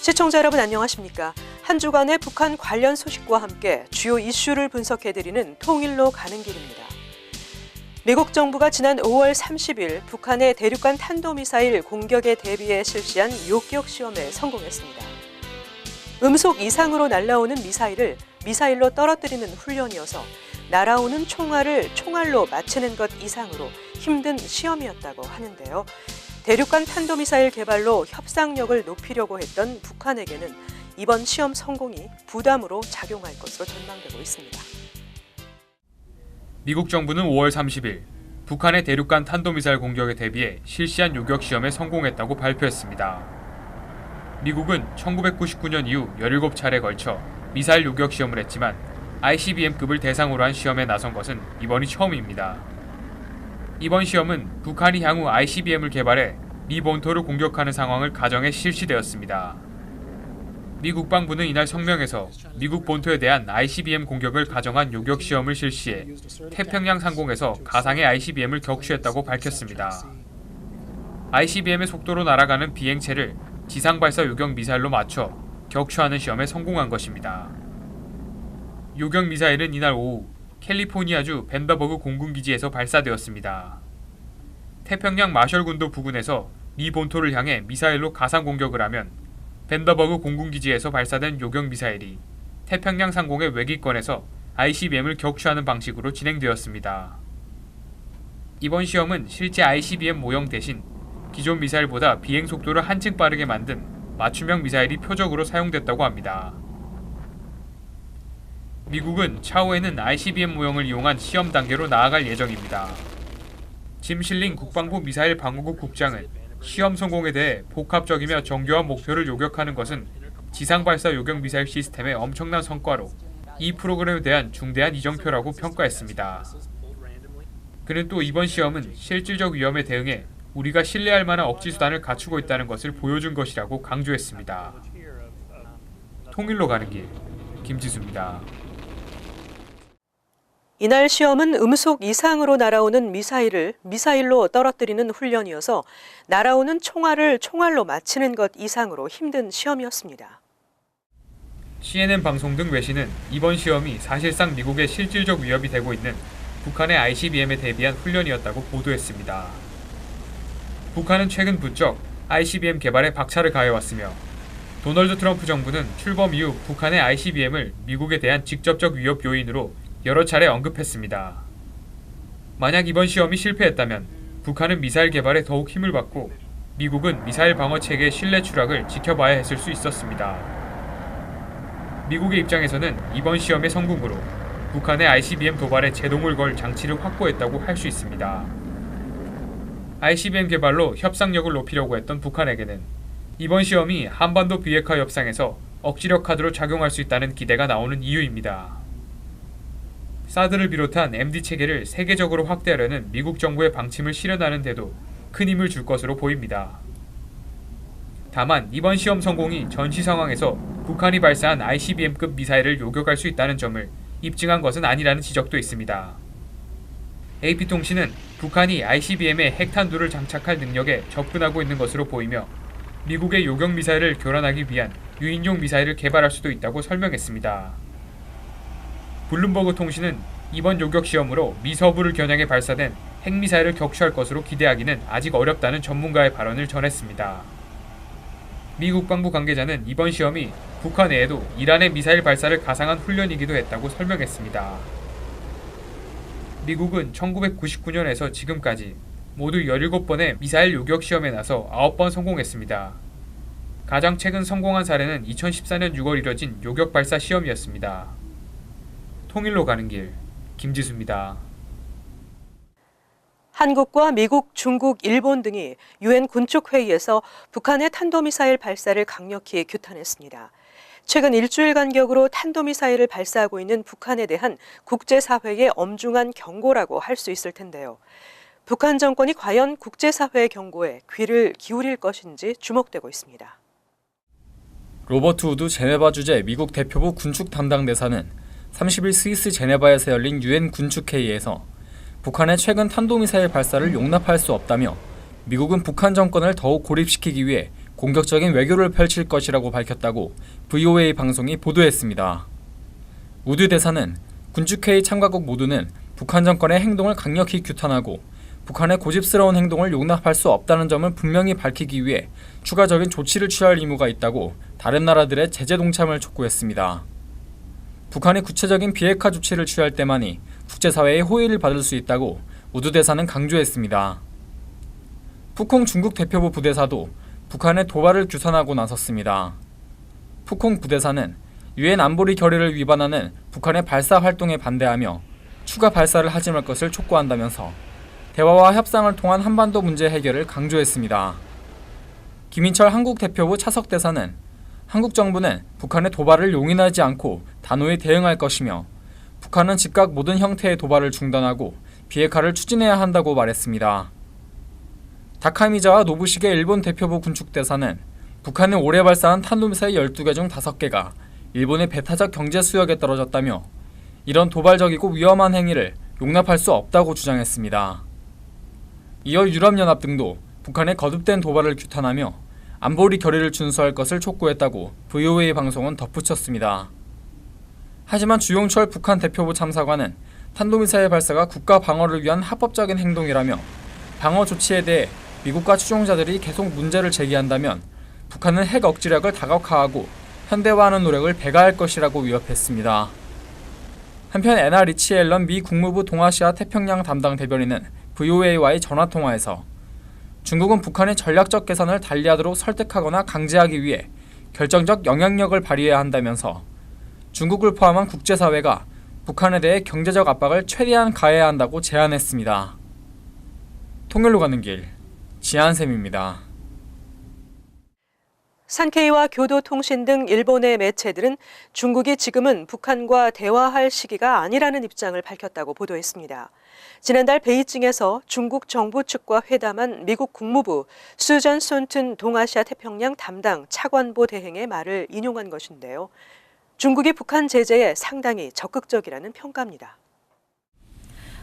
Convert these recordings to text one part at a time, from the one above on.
시청자 여러분 안녕하십니까? 한 주간의 북한 관련 소식과 함께 주요 이슈를 분석해드리는 통일로 가는 길입니다. 미국 정부가 지난 5월 30일 북한의 대륙간 탄도미사일 공격에 대비해 실시한 요격 시험에 성공했습니다. 음속 이상으로 날아오는 미사일을 미사일로 떨어뜨리는 훈련이어서 날아오는 총알을 총알로 맞추는 것 이상으로 힘든 시험이었다고 하는데요. 대륙간 탄도미사일 개발로 협상력을 높이려고 했던 북한에게는 이번 시험 성공이 부담으로 작용할 것으로 전망되고 있습니다. 미국 정부는 5월 30일 북한의 대륙간 탄도미사일 공격에 대비해 실시한 요격 시험에 성공했다고 발표했습니다. 미국은 1999년 이후 17차례에 걸쳐 미사일 요격 시험을 했지만 ICBM급을 대상으로 한 시험에 나선 것은 이번이 처음입니다. 이번 시험은 북한이 향후 ICBM을 개발해 미 본토를 공격하는 상황을 가정해 실시되었습니다. 미 국방부는 이날 성명에서 미국 본토에 대한 ICBM 공격을 가정한 요격 시험을 실시해 태평양 상공에서 가상의 ICBM을 격추했다고 밝혔습니다. ICBM의 속도로 날아가는 비행체를 지상 발사 요격 미사일로 맞춰 격추하는 시험에 성공한 것입니다. 요격 미사일은 이날 오후 캘리포니아주 벤더버그 공군기지에서 발사되었습니다. 태평양 마셜군도 부근에서 미 본토를 향해 미사일로 가상 공격을 하면 벤더버그 공군기지에서 발사된 요격 미사일이 태평양 상공의 외기권에서 ICBM을 격추하는 방식으로 진행되었습니다. 이번 시험은 실제 ICBM 모형 대신 기존 미사일보다 비행 속도를 한층 빠르게 만든 맞춤형 미사일이 표적으로 사용됐다고 합니다. 미국은 차후에는 ICBM 모형을 이용한 시험 단계로 나아갈 예정입니다. 짐 실링 국방부 미사일 방어국 국장은 시험 성공에 대해 복합적이며 정교한 목표를 요격하는 것은 지상 발사 요격 미사일 시스템의 엄청난 성과로 이 프로그램에 대한 중대한 이정표라고 평가했습니다. 그는 또 이번 시험은 실질적 위험에 대응해 우리가 신뢰할 만한 억지 수단을 갖추고 있다는 것을 보여준 것이라고 강조했습니다. 통일로 가는 길, 김지수입니다. 이날 시험은 음속 이상으로 날아오는 미사일을 미사일로 떨어뜨리는 훈련이어서 날아오는 총알을 총알로 맞추는 것 이상으로 힘든 시험이었습니다. CNN 방송 등 외신은 이번 시험이 사실상 미국의 실질적 위협이 되고 있는 북한의 ICBM에 대비한 훈련이었다고 보도했습니다. 북한은 최근 부쩍 ICBM 개발에 박차를 가해왔으며 도널드 트럼프 정부는 출범 이후 북한의 ICBM을 미국에 대한 직접적 위협 요인으로 여러 차례 언급했습니다. 만약 이번 시험이 실패했다면 북한은 미사일 개발에 더욱 힘을 받고 미국은 미사일 방어 체계의 신뢰 추락을 지켜봐야 했을 수 있었습니다. 미국의 입장에서는 이번 시험의 성공으로 북한의 ICBM 도발에 제동을 걸 장치를 확보했다고 할 수 있습니다. ICBM 개발로 협상력을 높이려고 했던 북한에게는 이번 시험이 한반도 비핵화 협상에서 억지력 카드로 작용할 수 있다는 기대가 나오는 이유입니다. 사드를 비롯한 MD 체계를 세계적으로 확대하려는 미국 정부의 방침을 실현하는 데도 큰 힘을 줄 것으로 보입니다. 다만 이번 시험 성공이 전시 상황에서 북한이 발사한 ICBM급 미사일을 요격할 수 있다는 점을 입증한 것은 아니라는 지적도 있습니다. AP통신은 북한이 ICBM에 핵탄두를 장착할 능력에 접근하고 있는 것으로 보이며 미국의 요격 미사일을 교란하기 위한 유인용 미사일을 개발할 수도 있다고 설명했습니다. 블룸버그 통신은 이번 요격 시험으로 미 서부를 겨냥해 발사된 핵미사일을 격추할 것으로 기대하기는 아직 어렵다는 전문가의 발언을 전했습니다. 미 국방부 관계자는 이번 시험이 북한 외에도 이란의 미사일 발사를 가상한 훈련이기도 했다고 설명했습니다. 미국은 1999년에서 지금까지 모두 17번의 미사일 요격 시험에 나서 9번 성공했습니다. 가장 최근 성공한 사례는 2014년 6월 이뤄진 요격 발사 시험이었습니다. 통일로 가는 길, 김지수입니다. 한국과 미국, 중국, 일본 등이 유엔 군축회의에서 북한의 탄도미사일 발사를 강력히 규탄했습니다. 최근 일주일 간격으로 탄도미사일을 발사하고 있는 북한에 대한 국제사회의 엄중한 경고라고 할 수 있을 텐데요. 북한 정권이 과연 국제사회의 경고에 귀를 기울일 것인지 주목되고 있습니다. 로버트 우드 제네바 주재 미국 대표부 군축 담당 대사는 30일 스위스 제네바에서 열린 유엔 군축회의에서 북한의 최근 탄도미사일 발사를 용납할 수 없다며 미국은 북한 정권을 더욱 고립시키기 위해 공격적인 외교를 펼칠 것이라고 밝혔다고 VOA 방송이 보도했습니다. 우드 대사는 군축회의 참가국 모두는 북한 정권의 행동을 강력히 규탄하고 북한의 고집스러운 행동을 용납할 수 없다는 점을 분명히 밝히기 위해 추가적인 조치를 취할 의무가 있다고 다른 나라들의 제재 동참을 촉구했습니다. 북한이 구체적인 비핵화 조치를 취할 때만이 국제사회의 호의를 받을 수 있다고 우드 대사는 강조했습니다. 푸콩 중국 대표부 부대사도 북한의 도발을 규탄하고 나섰습니다. 푸콩 부대사는 유엔 안보리 결의를 위반하는 북한의 발사 활동에 반대하며 추가 발사를 하지 말 것을 촉구한다면서 대화와 협상을 통한 한반도 문제 해결을 강조했습니다. 김인철 한국 대표부 차석 대사는 한국 정부는 북한의 도발을 용인하지 않고 단호히 대응할 것이며 북한은 즉각 모든 형태의 도발을 중단하고 비핵화를 추진해야 한다고 말했습니다. 다카미자와 노부시게 일본 대표부 군축대사는 북한이 올해 발사한 탄도미사일 12개 중 5개가 일본의 배타적 경제 수역에 떨어졌다며 이런 도발적이고 위험한 행위를 용납할 수 없다고 주장했습니다. 이어 유럽연합 등도 북한의 거듭된 도발을 규탄하며 안보리 결의를 준수할 것을 촉구했다고 VOA 방송은 덧붙였습니다. 하지만 주용철 북한 대표부 참사관은 탄도미사일 발사가 국가 방어를 위한 합법적인 행동이라며 방어 조치에 대해 미국과 추종자들이 계속 문제를 제기한다면 북한은 핵 억지력을 다각화하고 현대화하는 노력을 배가할 것이라고 위협했습니다. 한편 애나 리치 앨런 미 국무부 동아시아 태평양 담당 대변인은 VOA와의 전화통화에서 중국은 북한의 전략적 개선을 달리하도록 설득하거나 강제하기 위해 결정적 영향력을 발휘해야 한다면서 중국을 포함한 국제사회가 북한에 대해 경제적 압박을 최대한 가해야 한다고 제안했습니다. 통일로 가는 길, 지한샘입니다. 산케이와 교도통신 등 일본의 매체들은 중국이 지금은 북한과 대화할 시기가 아니라는 입장을 밝혔다고 보도했습니다. 지난달 베이징에서 중국 정부 측과 회담한 미국 국무부 수전 손튼 동아시아 태평양 담당 차관보 대행의 말을 인용한 것인데요. 중국이 북한 제재에 상당히 적극적이라는 평가입니다.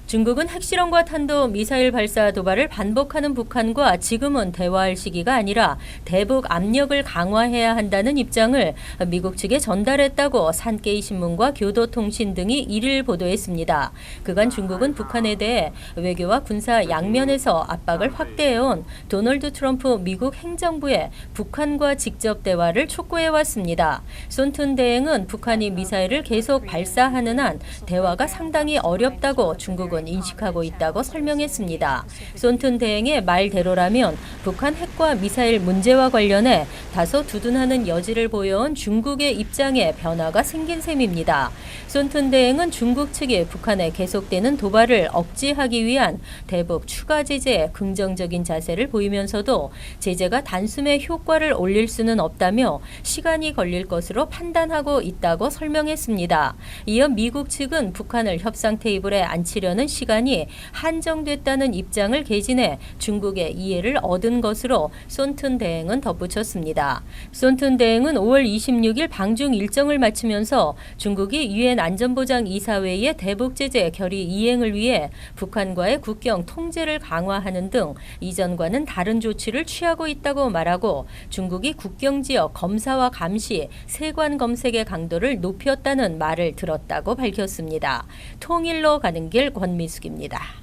중국은 핵실험과 탄도 미사일 발사 도발을 반복하는 북한과 지금은 대화할 시기가 아니라 대북 압력을 강화해야 한다는 입장을 미국 측에 전달했다고 산케이 신문과 교도통신 등이 1일 보도했습니다. 그간 중국은 북한에 대해 외교와 군사 양면에서 압박을 확대해온 도널드 트럼프 미국 행정부에 북한과 직접 대화를 촉구해왔습니다. 손튼 대행은 북한이 미사일을 계속 발사하는 한 대화가 상당히 어렵다고 중국은 인식하고 있다고 설명했습니다. 손튼 대행의 말대로라면 북한 핵과 미사일 문제와 관련해 다소 두둔하는 여지를 보여온 중국의 입장에 변화가 생긴 셈입니다. 손튼 대행은 중국 측이 북한에 계속되는 도발을 억제하기 위한 대북 추가 제재에 긍정적인 자세를 보이면서도 제재가 단숨에 효과를 올릴 수는 없다며 시간이 걸릴 것으로 판단하고 있다고 설명했습니다. 이어 미국 측은 북한을 협상 테이블에 앉히려는 시간이 한정됐다는 입장을 개진해 중국의 이해를 얻은 것으로 손튼 대행은 덧붙였습니다. 손튼 대행은 5월 26일 방중 일정을 마치면서 중국이 유엔 안전보장 이사회의 대북 제재 결의 이행을 위해 북한과의 국경 통제를 강화하는 등 이전과는 다른 조치를 취하고 있다고 말하고 중국이 국경 지역 검사와 감시, 세관 검색의 강도를 높였다는 말을 들었다고 밝혔습니다. 통일로 가는 길 권미숙입니다.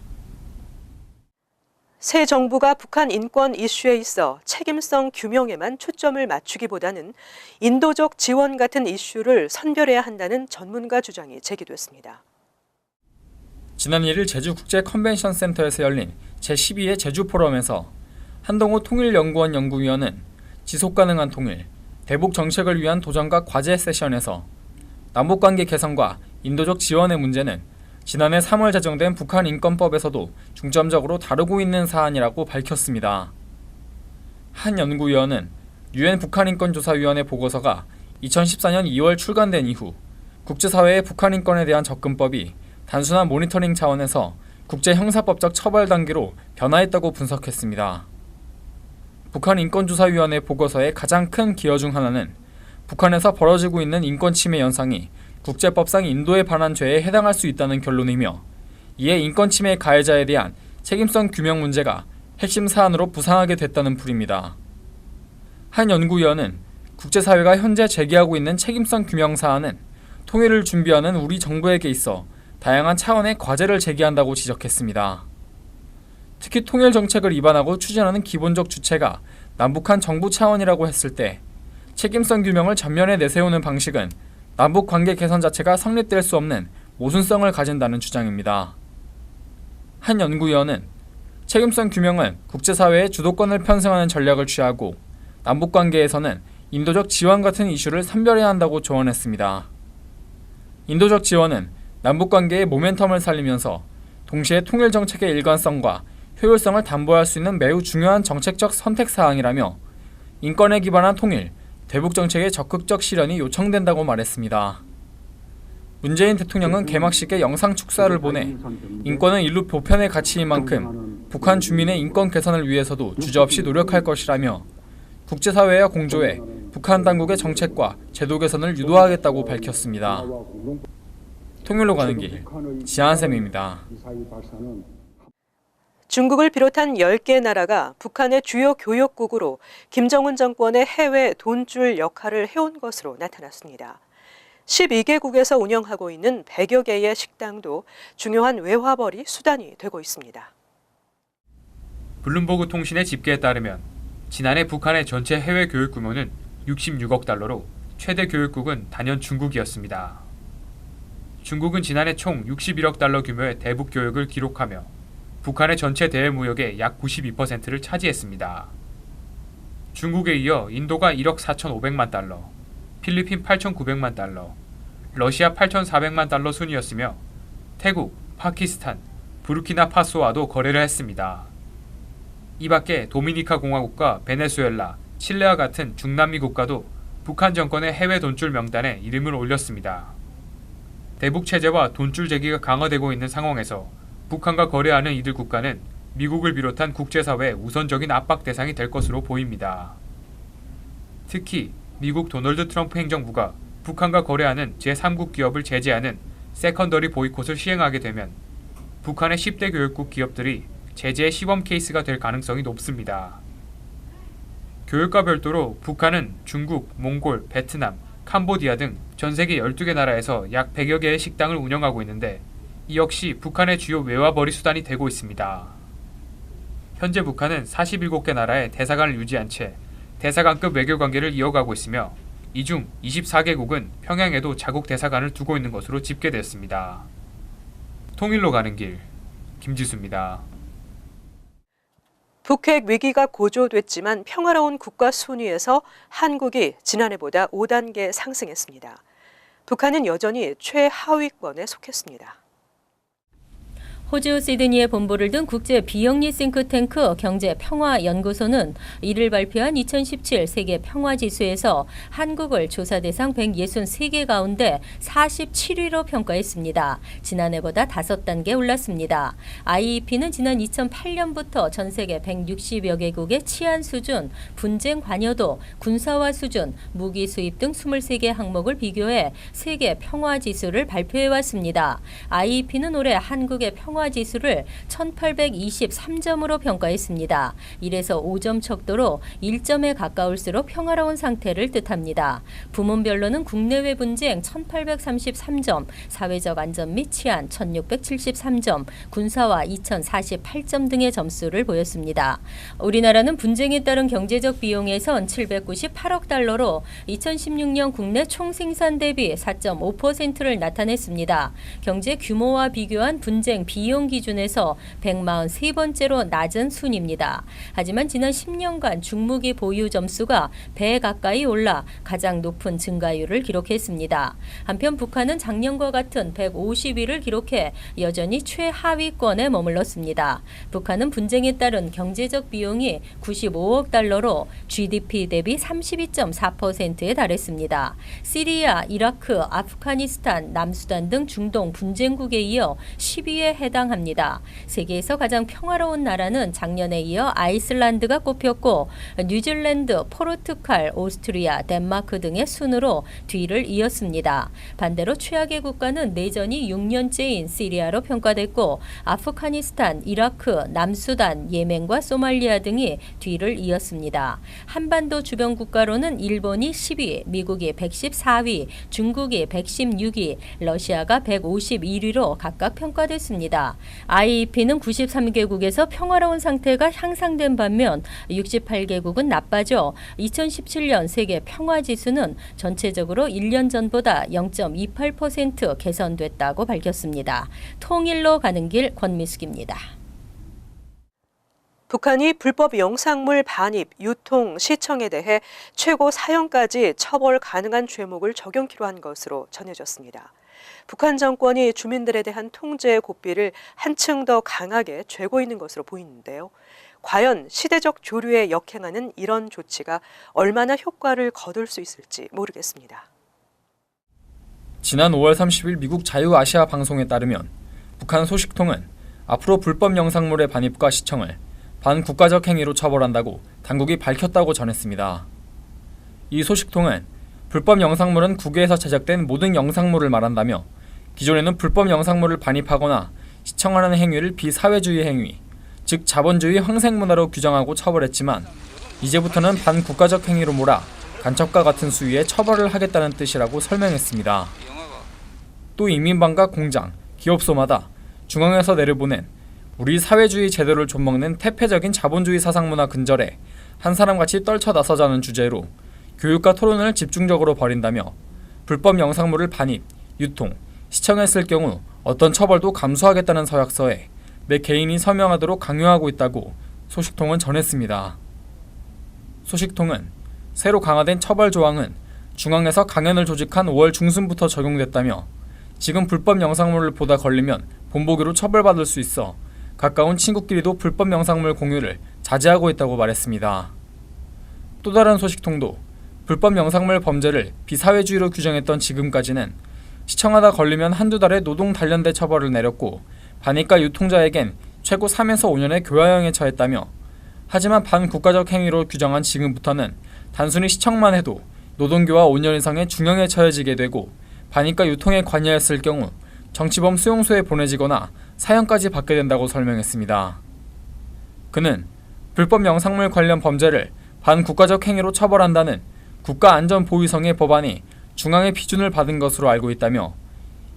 새 정부가 북한 인권 이슈에 있어 책임성 규명에만 초점을 맞추기보다는 인도적 지원 같은 이슈를 선별해야 한다는 전문가 주장이 제기됐습니다. 지난 1일 제주국제 컨벤션 센터에서 열린 제12회 제주포럼에서 한동호 통일연구원 연구위원은 지속가능한 통일, 대북 정책을 위한 도전과 과제 세션에서 남북관계 개선과 인도적 지원의 문제는 지난해 3월 제정된 북한 인권법에서도 중점적으로 다루고 있는 사안이라고 밝혔습니다. 한 연구위원은 유엔 북한인권조사위원회 보고서가 2014년 2월 출간된 이후 국제사회의 북한 인권에 대한 접근법이 단순한 모니터링 차원에서 국제형사법적 처벌 단계로 변화했다고 분석했습니다. 북한인권조사위원회 보고서의 가장 큰 기여 중 하나는 북한에서 벌어지고 있는 인권침해 현상이 국제법상 인도에 반한 죄에 해당할 수 있다는 결론이며 이에 인권침해 가해자에 대한 책임성 규명 문제가 핵심 사안으로 부상하게 됐다는 풀입니다. 한 연구위원은 국제사회가 현재 제기하고 있는 책임성 규명 사안은 통일을 준비하는 우리 정부에게 있어 다양한 차원의 과제를 제기한다고 지적했습니다. 특히 통일 정책을 입안하고 추진하는 기본적 주체가 남북한 정부 차원이라고 했을 때 책임성 규명을 전면에 내세우는 방식은 남북 관계 개선 자체가 성립될 수 없는 모순성을 가진다는 주장입니다. 한 연구위원은 책임성 규명은 국제사회의 주도권을 편승하는 전략을 취하고 남북 관계에서는 인도적 지원 같은 이슈를 선별해야 한다고 조언했습니다. 인도적 지원은 남북 관계의 모멘텀을 살리면서 동시에 통일 정책의 일관성과 효율성을 담보할 수 있는 매우 중요한 정책적 선택 사항이라며 인권에 기반한 통일, 대북 정책의 적극적 실현이 요청된다고 말했습니다. 문재인 대통령은 개막식에 영상 축사를 보내 인권은 인류 보편의 가치인 만큼 북한 주민의 인권 개선을 위해서도 주저없이 노력할 것이라며 국제사회와 공조해 북한 당국의 정책과 제도 개선을 유도하겠다고 밝혔습니다. 통일로 가는 길, 지한쌤입니다. 중국을 비롯한 10개 나라가 북한의 주요 교역국으로 김정은 정권의 해외 돈줄 역할을 해온 것으로 나타났습니다. 12개국에서 운영하고 있는 100여 개의 식당도 중요한 외화벌이 수단이 되고 있습니다. 블룸버그 통신의 집계에 따르면 지난해 북한의 전체 해외 교육 규모는 66억 달러로 최대 교육국은 단연 중국이었습니다. 중국은 지난해 총 61억 달러 규모의 대북 교역을 기록하며 북한의 전체 대외 무역의 약 92%를 차지했습니다. 중국에 이어 인도가 1억 4,500만 달러, 필리핀 8,900만 달러, 러시아 8,400만 달러 순이었으며 태국, 파키스탄, 부르키나파소와도 거래를 했습니다. 이 밖에 도미니카 공화국과 베네수엘라, 칠레와 같은 중남미 국가도 북한 정권의 해외 돈줄 명단에 이름을 올렸습니다. 대북 체제와 돈줄 제기가 강화되고 있는 상황에서 북한과 거래하는 이들 국가는 미국을 비롯한 국제사회의 우선적인 압박 대상이 될 것으로 보입니다. 특히 미국 도널드 트럼프 행정부가 북한과 거래하는 제3국 기업을 제재하는 세컨더리 보이콧을 시행하게 되면 북한의 10대 교역국 기업들이 제재의 시범 케이스가 될 가능성이 높습니다. 교역과 별도로 북한은 중국, 몽골, 베트남, 캄보디아 등 전 세계 12개 나라에서 약 100여 개의 식당을 운영하고 있는데 이 역시 북한의 주요 외화벌이 수단이 되고 있습니다. 현재 북한은 47개 나라의 대사관을 유지한 채 대사관급 외교관계를 이어가고 있으며 이 중 24개국은 평양에도 자국 대사관을 두고 있는 것으로 집계됐습니다. 통일로 가는 길, 김지수입니다. 북핵 위기가 고조됐지만 평화로운 국가 순위에서 한국이 지난해보다 5단계 상승했습니다. 북한은 여전히 최하위권에 속했습니다. 호주 시드니에 본부를 둔 국제 비영리 싱크탱크 경제평화연구소는 이를 발표한 2017 세계 평화지수에서 한국을 조사 대상 163개 가운데 47위로 평가했습니다. 지난해보다 5단계 올랐습니다. IEP는 지난 2008년부터 전 세계 160여 개국의 치안 수준, 분쟁 관여도, 군사화 수준, 무기 수입 등 23개 항목을 비교해 세계 평화지수를 발표해왔습니다. IEP는 올해 한국의 평화지수를 1823점으로 평가했습니다. 1에서 5점 척도로 1점에 가까울수록 평화로운 상태를 뜻합니다. 부문별로는 국내외 분쟁 1833점, 사회적 안전 및 치안 1673점, 군사화 2048점 등의 점수를 보였습니다. 우리나라는 분쟁에 따른 경제적 비용에선 798억 달러로 2016년 국내 총생산 대비 4.5%를 나타냈습니다. 경제 규모와 비교한 분쟁 비용 기준에서 143번째로 낮은 순입니다. 하지만 지난 10년간 중무기 보유 점수가 100 가까이 올라 가장 높은 증가율을 기록했습니다. 한편 북한은 작년과 같은 150위를 기록해 여전히 최하위권에 머물렀습니다. 북한은 분쟁에 따른 경제적 비용이 95억 달러로 GDP 대비 32.4%에 달했습니다. 시리아, 이라크, 아프가니스탄, 남수단 등 중동 분쟁국에 이어 10위에 해당 해당합니다. 세계에서 가장 평화로운 나라는 작년에 이어 아이슬란드가 꼽혔고 뉴질랜드, 포르투갈, 오스트리아, 덴마크 등의 순으로 뒤를 이었습니다. 반대로 최악의 국가는 내전이 6년째인 시리아로 평가됐고 아프가니스탄, 이라크, 남수단, 예멘과 소말리아 등이 뒤를 이었습니다. 한반도 주변 국가로는 일본이 10위, 미국이 114위, 중국이 116위, 러시아가 151위로 각각 평가됐습니다. IEP는 93개국에서 평화로운 상태가 향상된 반면 68개국은 나빠져 2017년 세계 평화지수는 전체적으로 1년 전보다 0.28% 개선됐다고 밝혔습니다. 통일로 가는 길 권미숙입니다. 북한이 불법 영상물 반입, 유통, 시청에 대해 최고 사형까지 처벌 가능한 죄목을 적용키로 한 것으로 전해졌습니다. 북한 정권이 주민들에 대한 통제의 고삐를 한층 더 강하게 쥐고 있는 것으로 보이는데요. 과연 시대적 조류에 역행하는 이런 조치가 얼마나 효과를 거둘 수 있을지 모르겠습니다. 지난 5월 30일 미국 자유아시아 방송에 따르면 북한 소식통은 앞으로 불법 영상물의 반입과 시청을 반국가적 행위로 처벌한다고 당국이 밝혔다고 전했습니다. 이 소식통은 불법 영상물은 국외에서 제작된 모든 영상물을 말한다며 기존에는 불법 영상물을 반입하거나 시청하는 행위를 비사회주의 행위, 즉 자본주의 황색문화로 규정하고 처벌했지만 이제부터는 반국가적 행위로 몰아 간첩과 같은 수위의 처벌을 하겠다는 뜻이라고 설명했습니다. 또 인민방과 공장, 기업소마다 중앙에서 내려보낸 우리 사회주의 제도를 좀먹는 태폐적인 자본주의 사상문화 근절에 한 사람같이 떨쳐나서자는 주제로 교육과 토론을 집중적으로 벌인다며 불법 영상물을 반입, 유통, 시청했을 경우 어떤 처벌도 감수하겠다는 서약서에 매 개인이 서명하도록 강요하고 있다고 소식통은 전했습니다. 소식통은 새로 강화된 처벌 조항은 중앙에서 강연을 조직한 5월 중순부터 적용됐다며 지금 불법 영상물을 보다 걸리면 본보기로 처벌받을 수 있어 가까운 친구끼리도 불법 영상물 공유를 자제하고 있다고 말했습니다. 또 다른 소식통도 불법 영상물 범죄를 비사회주의로 규정했던 지금까지는 시청하다 걸리면 한두 달의 노동 단련대 처벌을 내렸고 반입과 유통자에겐 최고 3에서 5년의 교화형에 처했다며 하지만 반국가적 행위로 규정한 지금부터는 단순히 시청만 해도 노동교화 5년 이상의 중형에 처해지게 되고 반입과 유통에 관여했을 경우 정치범 수용소에 보내지거나 사형까지 받게 된다고 설명했습니다. 그는 불법 영상물 관련 범죄를 반국가적 행위로 처벌한다는 국가안전보위성의 법안이 중앙의批准을 받은 것으로 알고 있다며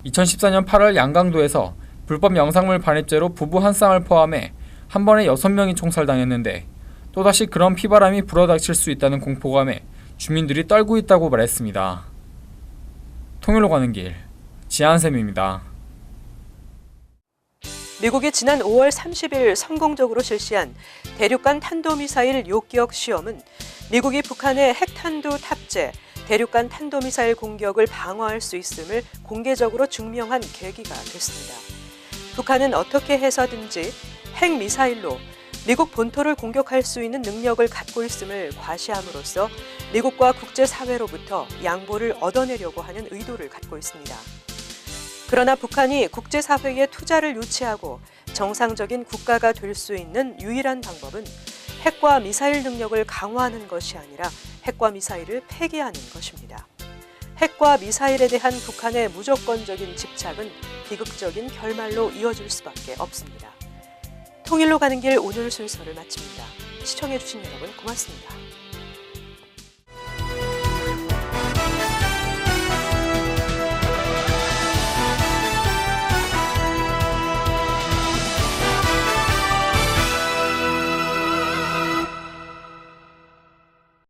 2014년 8월 양강도에서 불법 영상물 반입죄로 부부 한 쌍을 포함해 한 번에 6명이 총살당했는데 또다시 그런 피바람이 불어닥칠 수 있다는 공포감에 주민들이 떨고 있다고 말했습니다. 통일로 가는 길, 지한샘입니다. 미국이 지난 5월 30일 성공적으로 실시한 대륙간 탄도미사일 요격 시험은 미국이 북한의 핵탄두 탑재, 대륙간 탄도미사일 공격을 방어할 수 있음을 공개적으로 증명한 계기가 됐습니다. 북한은 어떻게 해서든지 핵미사일로 미국 본토를 공격할 수 있는 능력을 갖고 있음을 과시함으로써 미국과 국제사회로부터 양보를 얻어내려고 하는 의도를 갖고 있습니다. 그러나 북한이 국제사회에 투자를 유치하고 정상적인 국가가 될 수 있는 유일한 방법은 핵과 미사일 능력을 강화하는 것이 아니라 핵과 미사일을 폐기하는 것입니다. 핵과 미사일에 대한 북한의 무조건적인 집착은 비극적인 결말로 이어질 수밖에 없습니다. 통일로 가는 길 오늘 순서를 마칩니다. 시청해주신 여러분 고맙습니다.